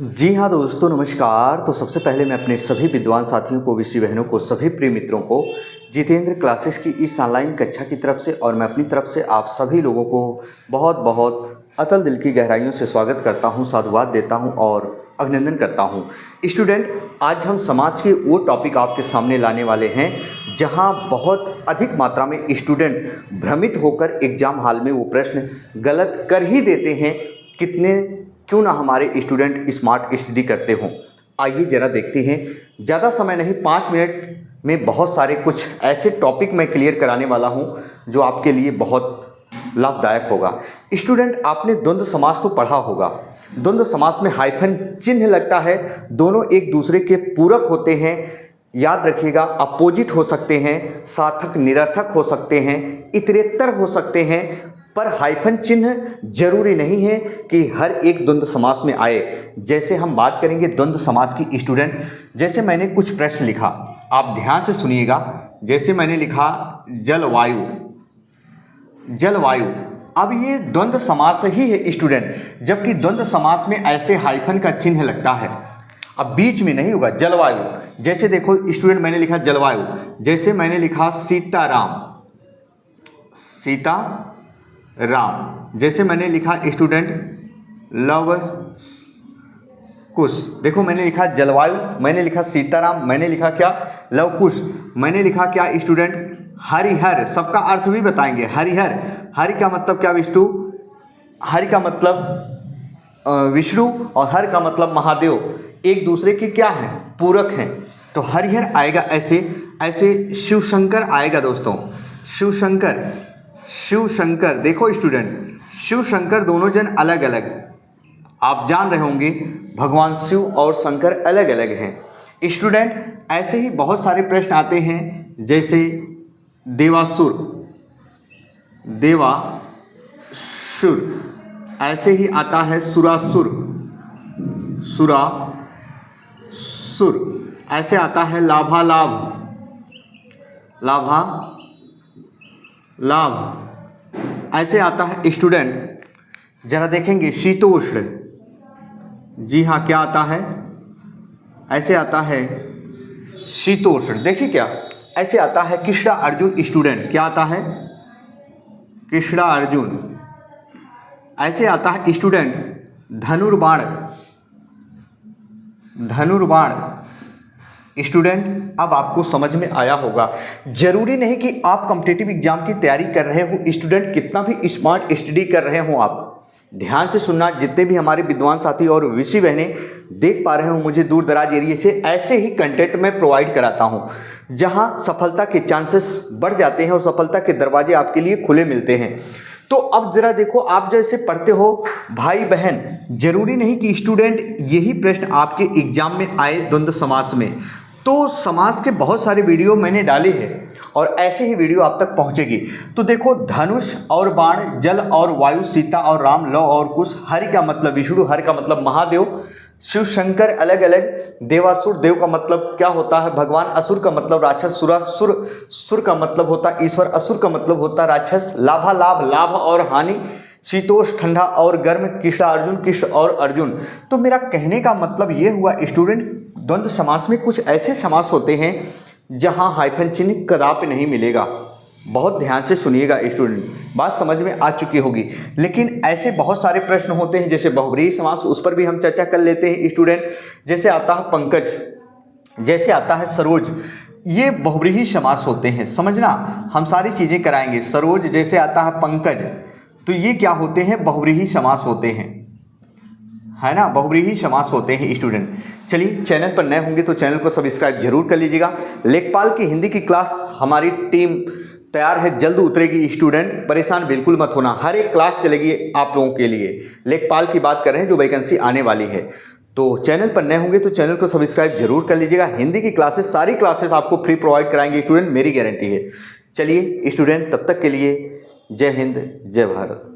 जी हाँ दोस्तों, नमस्कार। तो सबसे पहले मैं अपने सभी विद्वान साथियों को, विषी बहनों को, सभी प्रिय मित्रों को जितेंद्र क्लासेस की इस ऑनलाइन कक्षा की तरफ से और मैं अपनी तरफ से आप सभी लोगों को बहुत बहुत अतल दिल की गहराइयों से स्वागत करता हूँ, साधुवाद देता हूँ और अभिनंदन करता हूँ। स्टूडेंट, आज हम समाज के वो टॉपिक आपके सामने लाने वाले हैं जहाँ बहुत अधिक मात्रा में स्टूडेंट भ्रमित होकर एग्ज़ाम हॉल में वो प्रश्न गलत कर ही देते हैं। क्यों ना हमारे स्टूडेंट स्मार्ट स्टडी करते हों। आइए ज़रा देखते हैं, ज़्यादा समय नहीं, 5 मिनट में बहुत सारे कुछ ऐसे टॉपिक मैं क्लियर कराने वाला हूं जो आपके लिए बहुत लाभदायक होगा। स्टूडेंट, आपने द्वंद्व समास तो पढ़ा होगा। द्वंद्व समास में हाइफन चिन्ह लगता है, दोनों एक दूसरे के पूरक होते हैं। याद रखिएगा, अपोजिट हो सकते हैं, सार्थक निरर्थक हो सकते हैं, इतरेत्तर हो सकते हैं, पर हाइफन चिन्ह जरूरी नहीं है कि हर एक द्वंद्व समास में आए। जैसे हम बात करेंगे द्वंद्व समास की स्टूडेंट, जैसे मैंने कुछ प्रश्न लिखा, आप ध्यान से सुनिएगा। जैसे मैंने लिखा जलवायु, जलवायु, अब ये द्वंद्व समास ही है स्टूडेंट, जबकि द्वंद्व समास में ऐसे हाइफन का चिन्ह लगता है। अब बीच में नहीं होगा जलवायु। जैसे देखो स्टूडेंट, मैंने लिखा जलवायु, जैसे मैंने लिखा सीताराम, सीता राम, जैसे मैंने लिखा स्टूडेंट लव कुश। देखो मैंने लिखा जलवायु, मैंने लिखा सीताराम, मैंने लिखा क्या लव कुश, मैंने लिखा क्या स्टूडेंट हरिहर। सबका अर्थ भी बताएंगे। हरिहर, हरि का मतलब क्या विष्णु, हरि का मतलब विष्णु और हर का मतलब महादेव, एक दूसरे के क्या हैं, पूरक हैं। तो हरिहर आएगा ऐसे। ऐसे शिवशंकर आएगा दोस्तों, शिवशंकर, शिवशंकर। देखो स्टूडेंट, शिवशंकर दोनों जन अलग अलग, आप जान रहे होंगे भगवान शिव और शंकर अलग अलग हैं। स्टूडेंट, ऐसे ही बहुत सारे प्रश्न आते हैं, जैसे देवासुर, देवासुर, ऐसे ही आता है सुरासुर, सुरासुर, ऐसे आता है लाभालाभ, लाभा लाभ, ऐसे आता है स्टूडेंट। जरा देखेंगे शीतोष्ण, जी हाँ क्या आता है, ऐसे आता है शीतोष्ण। देखिए क्या ऐसे आता है कृष्णा अर्जुन। स्टूडेंट क्या आता है, कृष्णा अर्जुन। ऐसे आता है स्टूडेंट धनुर्बाण, धनुर्बाण। स्टूडेंट, अब आपको समझ में आया होगा। जरूरी नहीं कि आप कॉम्पिटिटिव एग्जाम की तैयारी कर रहे हो स्टूडेंट, कितना भी स्मार्ट स्टडी कर रहे हो, आप ध्यान से सुनना। जितने भी हमारे विद्वान साथी और विषी बहनें देख पा रहे हो, मुझे दूर दराज एरिया से ऐसे ही कंटेंट मैं प्रोवाइड कराता हूँ जहाँ सफलता के चांसेस बढ़ जाते हैं और सफलता के दरवाजे आपके लिए खुले मिलते हैं। तो अब जरा देखो, आप जैसे पढ़ते हो भाई बहन, जरूरी नहीं कि स्टूडेंट यही प्रश्न आपके एग्जाम में आए द्वंद्व समास में। तो समास के बहुत सारे वीडियो मैंने डाले हैं और ऐसे ही वीडियो आप तक पहुंचेगी। तो देखो, धनुष और बाण, जल और वायु, सीता और राम, लव और कुश, हरि का मतलब विष्णु, हर का मतलब महादेव, शिव शंकर अलग अलग, देवासुर, देव का मतलब क्या होता है भगवान, असुर का मतलब राक्षस, सुरासुर, सुर का मतलब होता ईश्वर, असुर का मतलब होता राक्षस, लाभालाभ, लाभ और हानि, शीतोष ठंडा और गर्म, कृष्ण अर्जुन, कृष्ण और अर्जुन। तो मेरा कहने का मतलब ये हुआ स्टूडेंट, द्वंद्व समास में कुछ ऐसे समास होते हैं जहां हाइफन चिन्ह कदापि नहीं मिलेगा। बहुत ध्यान से सुनिएगा स्टूडेंट, बात समझ में आ चुकी होगी। लेकिन ऐसे बहुत सारे प्रश्न होते हैं, जैसे बहुव्रीहि समास, उस पर भी हम चर्चा कर लेते हैं स्टूडेंट। जैसे आता है पंकज, जैसे आता है सरोज, ये बहुव्रीहि समास होते हैं, समझना। हम सारी चीज़ें कराएंगे। सरोज, जैसे आता है पंकज, तो ये क्या होते हैं, बहुव्रीहि समास होते हैं, है ना, बहुव्रीहि समास होते हैं स्टूडेंट। चलिए, चैनल पर नए होंगे तो चैनल को सब्सक्राइब जरूर कर लीजिएगा। लेखपाल की हिंदी की क्लास हमारी टीम तैयार है, जल्द उतरेगी स्टूडेंट, परेशान बिल्कुल मत होना। हर एक क्लास चलेगी आप लोगों के लिए। लेखपाल की बात कर रहे हैं जो वैकेंसी आने वाली है। तो चैनल पर नए होंगे तो चैनल को सब्सक्राइब जरूर कर लीजिएगा। हिंदी की क्लासेस, सारी क्लासेस आपको फ्री प्रोवाइड कराएंगे स्टूडेंट, मेरी गारंटी है। चलिए स्टूडेंट, तब तक के लिए जय हिंद, जय भारत।